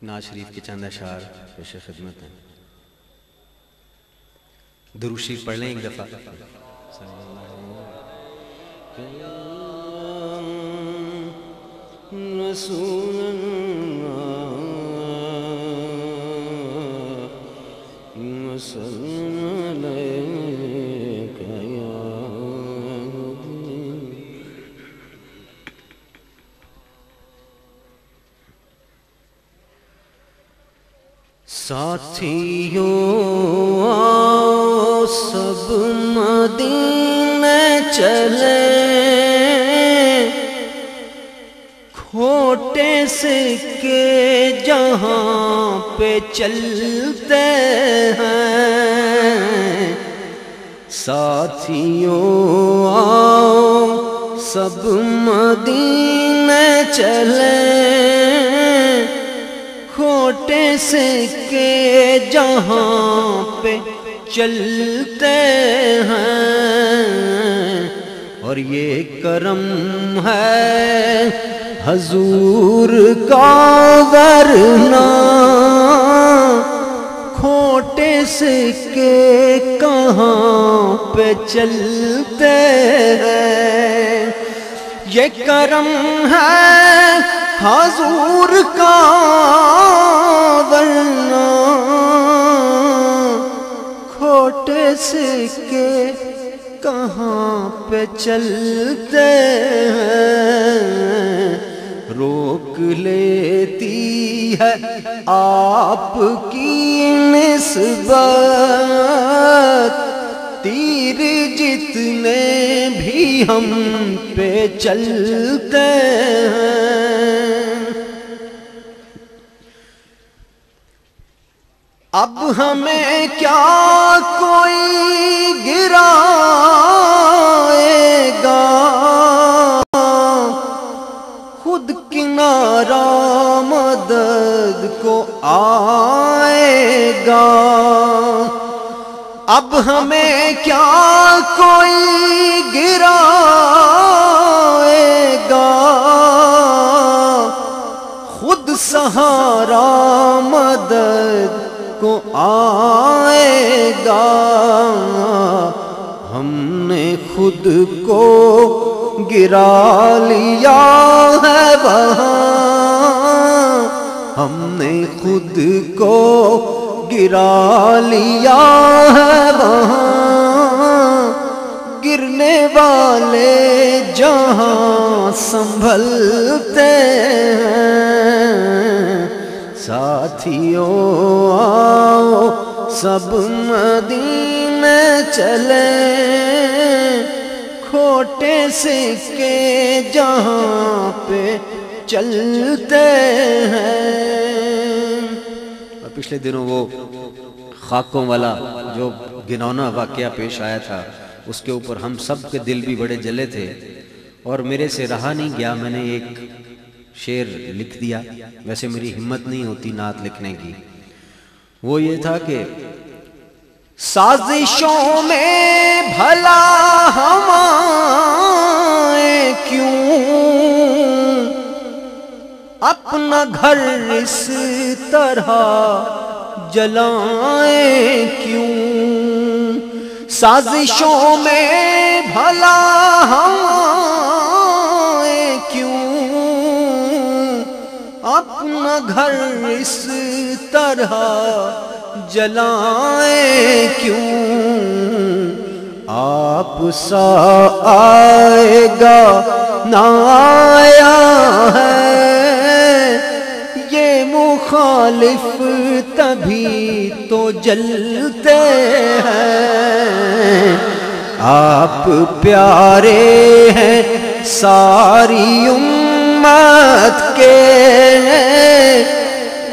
نعت شریف کے چند اشعار پیش خدمت ہیں. درود شریف پڑھ لیں ایک دفعہ. رسول اللہ وسلم علیک یا ساتھیوں آؤ سب مدینے چلے، کھوٹے سکے جہاں پہ چلتے ہیں. ساتھیوں آؤ سب مدینے چلے، کھوٹے سکے جہاں پہ چلتے ہیں. اور یہ کرم ہے حضور کا، ورنہ کھوٹے سکے کہاں پہ چلتے ہیں. یہ کرم ہے حضور کا، ورنہ کھوٹے سکے کہاں پہ چلتے ہیں. روک لیتی ہے آپ کی نسبت تیر جتنے بھی ہم پہ چلتے ہیں. اب ہمیں کیا کوئی گرائے گا، خود کنارہ مدد کو آئے گا. اب ہمیں کیا کوئی گرائے گا، خود سہارا مدد کو آئے گا. ہم نے خود کو گرا لیا ہے وہاں، ہم نے خود کو گرا لیا ہے وہاں. گرنے والے جہاں سنبھلتے ہیں. ساتھیوں آؤ سب مدینے چلے، کھوٹے سکے جہاں پہ چلتے ہیں. اور پچھلے دنوں وہ خاکوں والا جو گنونا واقعہ پیش آیا تھا، اس کے اوپر ہم سب کے دل بھی بڑے جلے تھے، اور میرے سے رہا نہیں گیا، میں نے ایک شعر لکھ دیا. ویسے میری ہمت نہیں ہوتی نعت لکھنے کی. وہ یہ تھا کہ سازشوں میں بھلا ہمیں کیوں، اپنا گھر اس طرح جلائیں کیوں. سازشوں میں بھلا ہمیں کیوں، اپنا گھر اس طرح جلائیں کیوں. آپ سا آئے گا نہ آیا ہے، یہ مخالف تبھی تو جلتے ہیں. آپ پیارے ہیں ساری امت کے،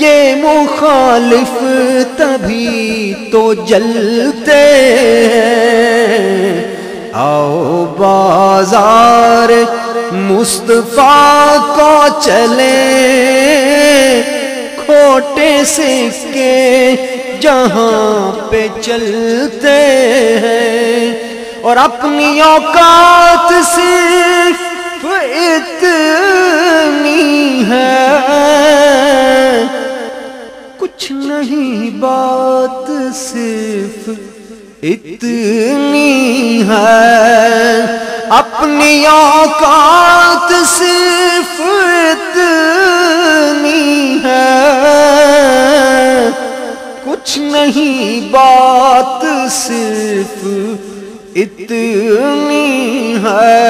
یہ مخالف تبھی تو جلتے ہیں. آؤ بازار مصطفیٰ کو چلیں، کھوٹے سکے جہاں پہ چلتے ہیں. اور اپنی اوقات صرف اتنی ہے کچھ نہیں بات صرف اتنی ہے، اپنی اوقات صرف اتنی ہے، کچھ نہیں بات صرف اتنی ہے،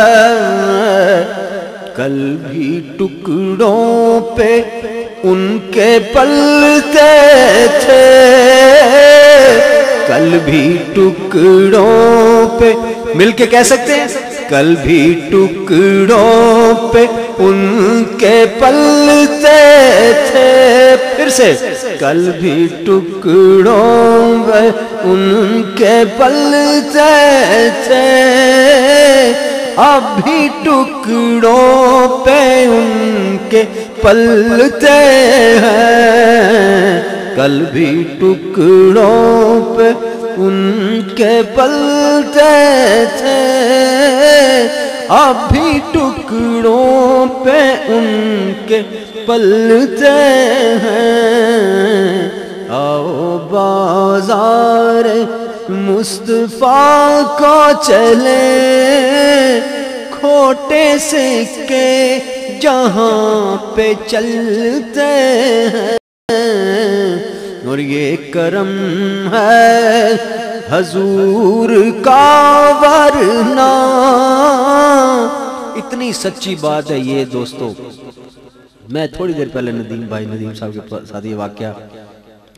کل بھی ٹکڑوں پہ ان کے پلتے تھے، کل بھی ٹکڑوں پہ، مل کے کہہ سکتے ہیں، کل بھی ٹکڑوں پہ ان کے پلتے تھے، پھر سے کل بھی ٹکڑوں پہ ان کے پلتے تھے، اب بھی ٹکڑوں پہ ان کے پلتے ہیں، کل بھی ٹکڑوں پہ ان کے پلتے تھے، اب بھی ٹکڑوں پہ ان کے پلتے ہیں، آؤ بازار مصطفیٰ کو چلے، کھوٹے سکے جہاں پہ چلتے ہیں، اور یہ کرم ہے حضور کا ورنہ، اتنی سچی بات ہے یہ دوستو۔ میں تھوڑی دیر پہلے ندیم صاحب کے ساتھ یہ واقعہ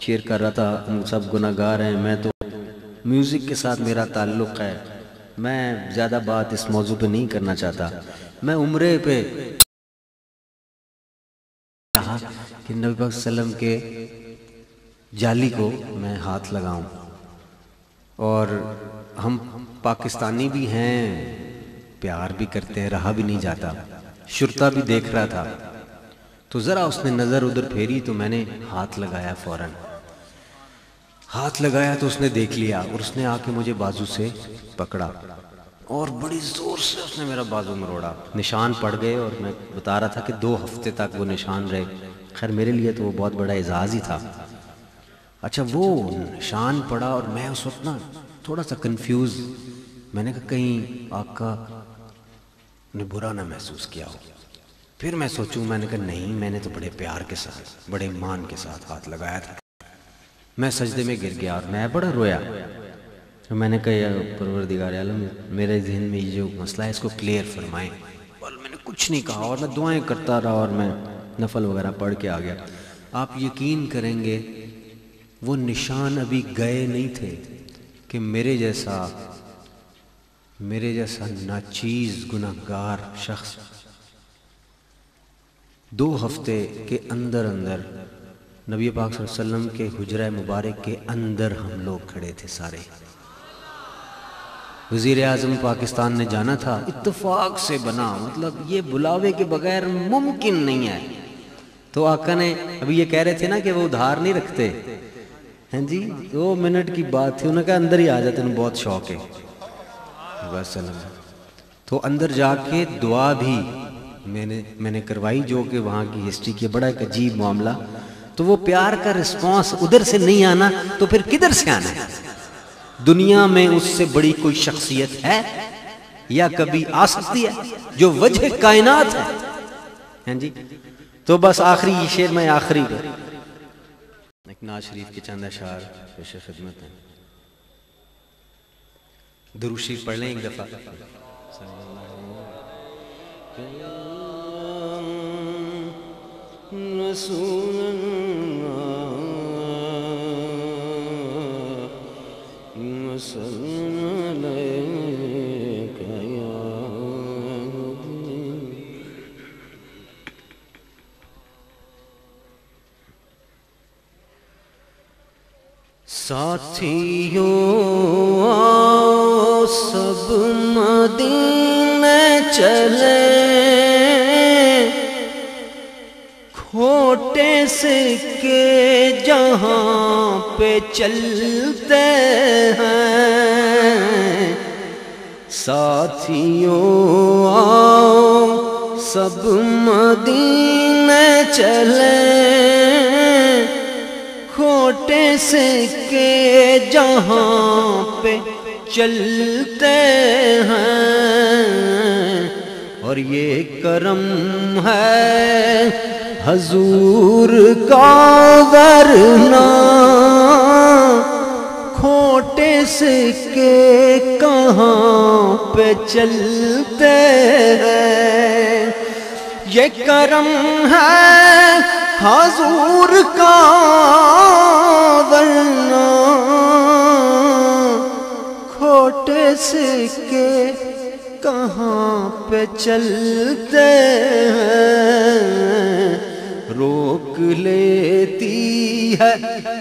شیئر کر رہا تھا، ہم سب گناہگار ہیں، میں تو میوزک کے ساتھ میرا تعلق ہے، میں زیادہ بات اس موضوع پہ نہیں کرنا چاہتا۔ میں عمرے پہ کہا کہ نبی پاک صلی اللہ علیہ وسلم کے جالی کو میں ہاتھ لگاؤں، اور ہم پاکستانی بھی ہیں، پیار بھی کرتے ہیں، رہا بھی نہیں جاتا، شرطہ بھی دیکھ رہا تھا، تو ذرا اس نے نظر ادھر پھیری تو میں نے ہاتھ لگایا، فوراً ہاتھ لگایا تو اس نے دیکھ لیا، اور اس نے آ کے مجھے بازو سے پکڑا اور بڑی زور سے اس نے میرا بازو مروڑا، نشان پڑ گئے، اور میں بتا رہا تھا کہ 2 ہفتے تک وہ نشان رہے۔ خیر میرے لیے تو وہ بہت بڑا اعزاز ہی تھا۔ اچھا وہ نشان پڑا اور میں اس وقت نا تھوڑا سا کنفیوز، میں نے کہا کہیں آقا نے برا نہ محسوس کیا ہو، پھر میں سوچوں، میں نے کہا نہیں، میں نے تو بڑے پیار کے ساتھ، بڑے ایمان کے ساتھ ہاتھ لگایا تھا۔ میں سجدے میں گر گیا اور میں بڑا رویا، میں نے کہا یا پروردگار عالم، میرے ذہن میں یہ جو مسئلہ ہے اس کو کلیئر فرمائیں، اور میں نے کچھ نہیں کہا، اور میں دعائیں کرتا رہا، اور میں نفل وغیرہ پڑھ کے آ گیا۔ آپ یقین کریں گے وہ نشان ابھی گئے نہیں تھے کہ میرے جیسا ناچیز گناہگار شخص 2 ہفتے کے اندر نبی پاک صلی اللہ علیہ وسلم کے حجرہ مبارک کے اندر ہم لوگ کھڑے تھے سارے۔ وزیر اعظم پاکستان نے جانا تھا، اتفاق سے بنا، مطلب یہ بلاوے کے بغیر ممکن نہیں ہے۔ تو آقا نے ابھی یہ کہہ رہے تھے نا کہ وہ ادھار نہیں رکھتے، ہیں جی 2 منٹ کی بات تھی، انہوں نے کہا اندر ہی آ جاتے، انہوں بہت شوق ہے بس۔ تو اندر جا کے دعا بھی میں نے کروائی، جو کہ وہاں کی ہسٹری کی بڑا ایک عجیب معاملہ۔ تو وہ پیار کا رسپانس ادھر سے نہیں آنا تو پھر کدھر سے آنا ہے؟ دنیا میں اس سے بڑی کوئی شخصیت ہے یا کبھی آ سکتی ہے جو وجہ کائنات ہے؟ ہیں جی تو بس آخری یہ شعر میں آخری ایک نعت شریف کے چند اشعار پیش خدمت ہیں، درود شریف پڑھ لیں ایک دفعہ۔ رسول اللہ وسلم علیک یا نبی۔ ساتھیوں آؤ سب مدینے چلے، کھوٹے سکے جہاں پہ چلتے ہیں، ساتھیوں آؤ سب مدینے چلے، کھوٹے سکے جہاں پہ چلتے ہیں، اور یہ کرم ہے حضور کا، ورنہ کھوٹے سکے کہاں پہ چلتے ہیں۔ یہ کرم ہے حضور کا، ورنہ کھوٹے سکے کہاں پہ چلتے ہیں۔ روک لیتی ہے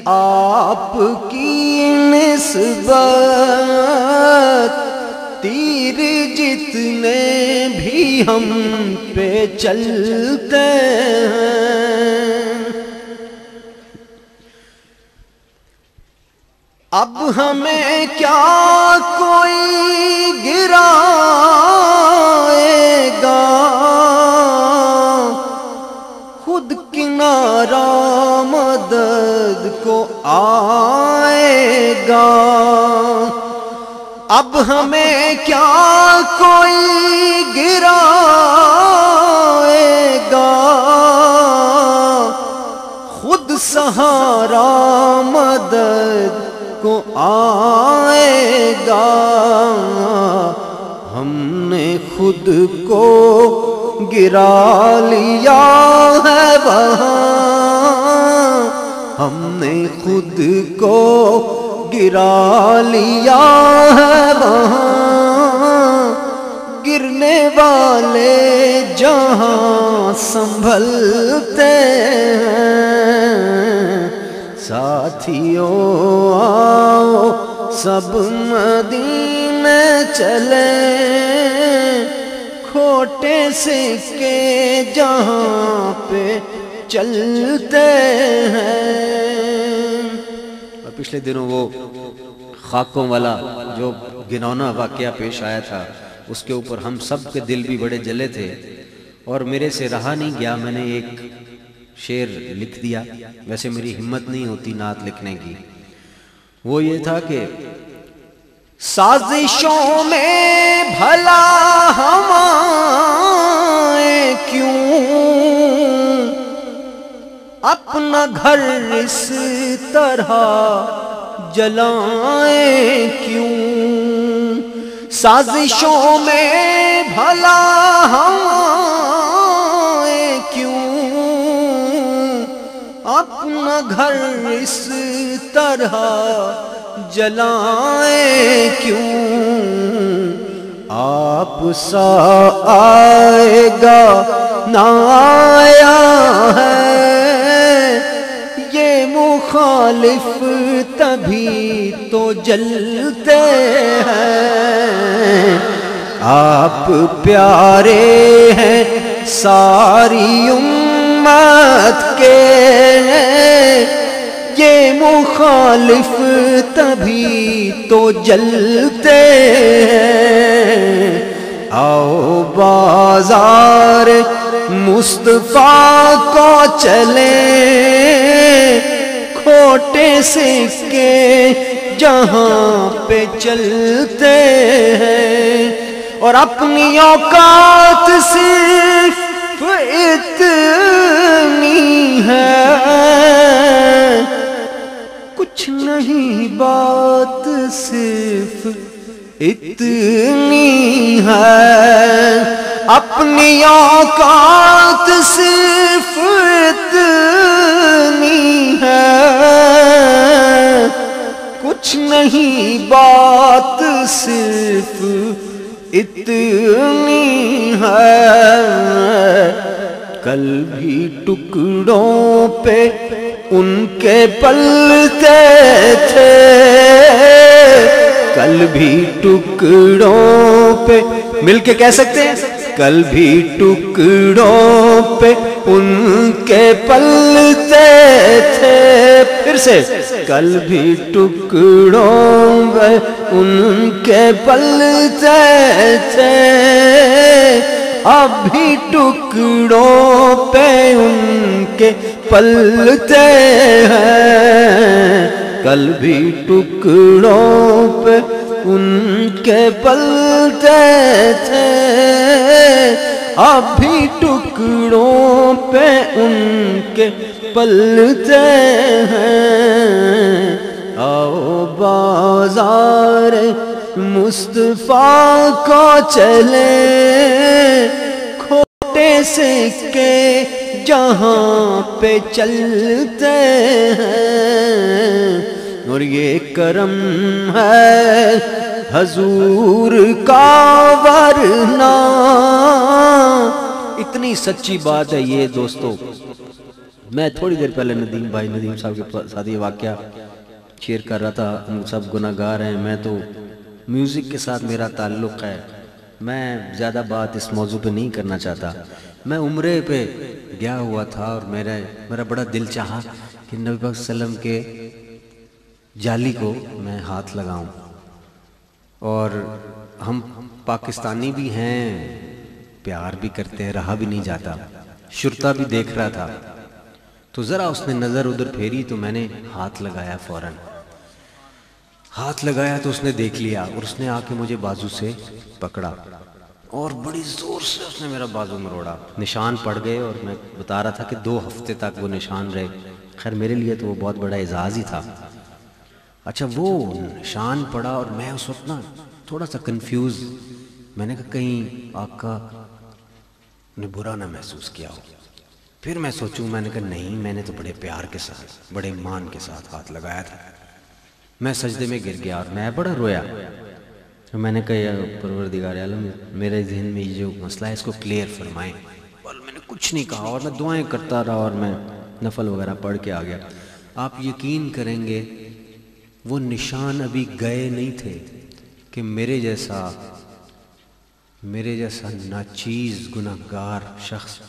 آپ کی نسبت تیر جتنے بھی ہم پہ چلتے ہیں۔ اب ہمیں کیا کوئی گرائے گا، خود کنارہ مدد کو آئے گا۔ اب ہمیں کیا کوئی گرائے گا، خود سہارا مدد کو آئے گا۔ ہم نے خود کو گرا لیا ہے وہاں، ہم نے خود کو گرا لیا ہے وہاں، گرنے والے جہاں سنبھلتے ہیں۔ ساتھیوں آؤ سب مدینے چلیں، کھوٹے سکے جہاں پہ چلتے ہیں۔ اور پچھلے دنوں وہ خاکوں والا جو گنونا واقعہ پیش آیا تھا، اس کے اوپر ہم سب کے دل بھی بڑے جلے تھے، اور میرے سے رہا نہیں گیا، میں نے ایک شعر لکھ دیا۔ ویسے میری ہمت نہیں ہوتی نعت لکھنے کی۔ وہ یہ تھا کہ سازشوں میں بھلا ہمیں کیوں، اپنا گھر اس طرح جلائیں کیوں، سازشوں میں بھلا ہمیں کیوں، اپنا گھر اس طرح جلائیں کیوں۔ آپ سا آئے گا نہ آیا ہے یہ مخالف، تبھی تو جلتے ہیں۔ آپ پیارے ہیں ساری امت کے، یہ مخالف تبھی تو جلتے ہیں۔ آؤ بازار مصطفیٰ کو چلیں، کھوٹے سکے جہاں پہ چلتے ہیں، اور اپنی اوقات صرف اتنی ہے، کچھ نہیں بات صرف اتنی ہے، اپنی اوقات صرف اتنی ہے، کچھ نہیں بات صرف اتنی ہے۔ کل بھی ٹکڑوں پہ ان کے پلتے تھے، کل بھی ٹکڑوں پہ، مل کے کہہ سکتے ہیں، کل بھی ٹکڑوں پہ ان کے پلتے تھے، پھر سے کل بھی ٹکڑوں پہ ان کے پلتے تھے، اب بھی ٹکڑوں پہ ان کے پلتے ہیں۔ کل بھی ٹکڑوں پہ ان کے پلتے تھے، اب بھی ٹکڑوں پہ ان کے پلتے ہیں۔ آؤ بازار مصطفیٰ کو چلے، کھوٹے سکے جہاں پہ چلتے ہیں، اور یہ کرم ہے حضور کا ورنہ۔ اتنی سچی بات ہے یہ دوستو۔ میں تھوڑی دیر پہلے ندیم صاحب کے ساتھ یہ واقعہ شیئر کر رہا تھا، ہم سب گناہگار ہیں، میں تو میوزک کے ساتھ میرا تعلق ہے، میں زیادہ بات اس موضوع پہ نہیں کرنا چاہتا۔ میں عمرے پہ گیا ہوا تھا اور میرا بڑا دل چاہا کہ نبی پاک صلی اللہ علیہ وسلم کے جالی کو میں ہاتھ لگاؤں، اور ہم پاکستانی بھی ہیں، پیار بھی کرتے ہیں، رہا بھی نہیں جاتا۔ شرطا بھی دیکھ رہا تھا تو ذرا اس نے نظر ادھر پھیری تو میں نے ہاتھ لگایا، فوراً ہاتھ لگایا تو اس نے دیکھ لیا، اور اس نے آ کے مجھے بازو سے پکڑا اور بڑی زور سے اس نے میرا بازو مروڑا، نشان پڑ گئے، اور میں بتا رہا تھا کہ 2 ہفتے تک وہ نشان رہے۔ خیر میرے لیے تو وہ بہت بڑا اعزاز ہی تھا۔ اچھا وہ نشان پڑا اور میں اس وقت نا تھوڑا سا کنفیوز، میں نے کہا کہیں آقا نے برا نہ محسوس کیا ہو۔ پھر میں سوچوں، میں نے کہا نہیں، میں نے تو بڑے پیار کے ساتھ، بڑے ایمان کے ساتھ ہاتھ لگایا تھا۔ میں سجدے میں گر گیا اور میں بڑا رویا۔ میں نے کہا یا پروردگار عالم، میرے ذہن میں یہ جو مسئلہ ہے اس کو کلیئر فرمائیں۔ اور میں نے کچھ نہیں کہا اور میں دعائیں کرتا رہا اور میں نفل وغیرہ پڑھ کے آ گیا۔ آپ یقین کریں گے وہ نشان ابھی گئے نہیں تھے کہ میرے جیسا ناچیز گناہگار شخص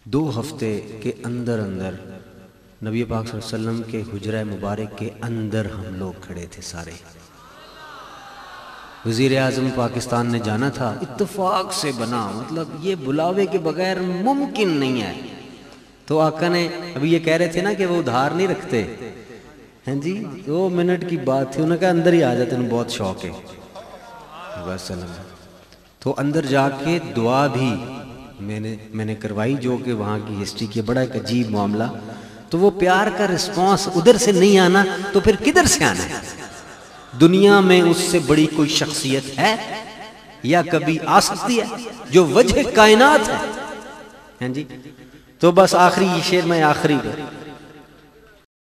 2 ہفتے کے اندر نبی پاک صلی اللہ علیہ وسلم کے حجرہ مبارک کے اندر ہم لوگ کھڑے تھے سارے۔ وزیر اعظم پاکستان نے جانا تھا، اتفاق سے بنا، مطلب یہ بلاوے کے بغیر ممکن نہیں ہے۔ تو آقا نے ابھی یہ کہہ رہے تھے نا کہ وہ ادھار نہیں رکھتے ہیں جی، 2 منٹ کی بات تھی، انہوں نے کہا اندر ہی آ جاتے، انہوں بہت شوق ہے بس۔ تو اندر جا کے دعا بھی میں نے کروائی، جو کہ وہاں کی ہسٹری کی بڑا ایک عجیب معاملہ۔ تو وہ پیار کا رسپانس ادھر سے نہیں آنا تو پھر کدھر سے آنا ہے؟ دنیا میں اس سے بڑی کوئی شخصیت ہے یا کبھی آ سکتی ہے جو وجہ کائنات ہے؟ جی تو بس آخری یہ شعر میں آخری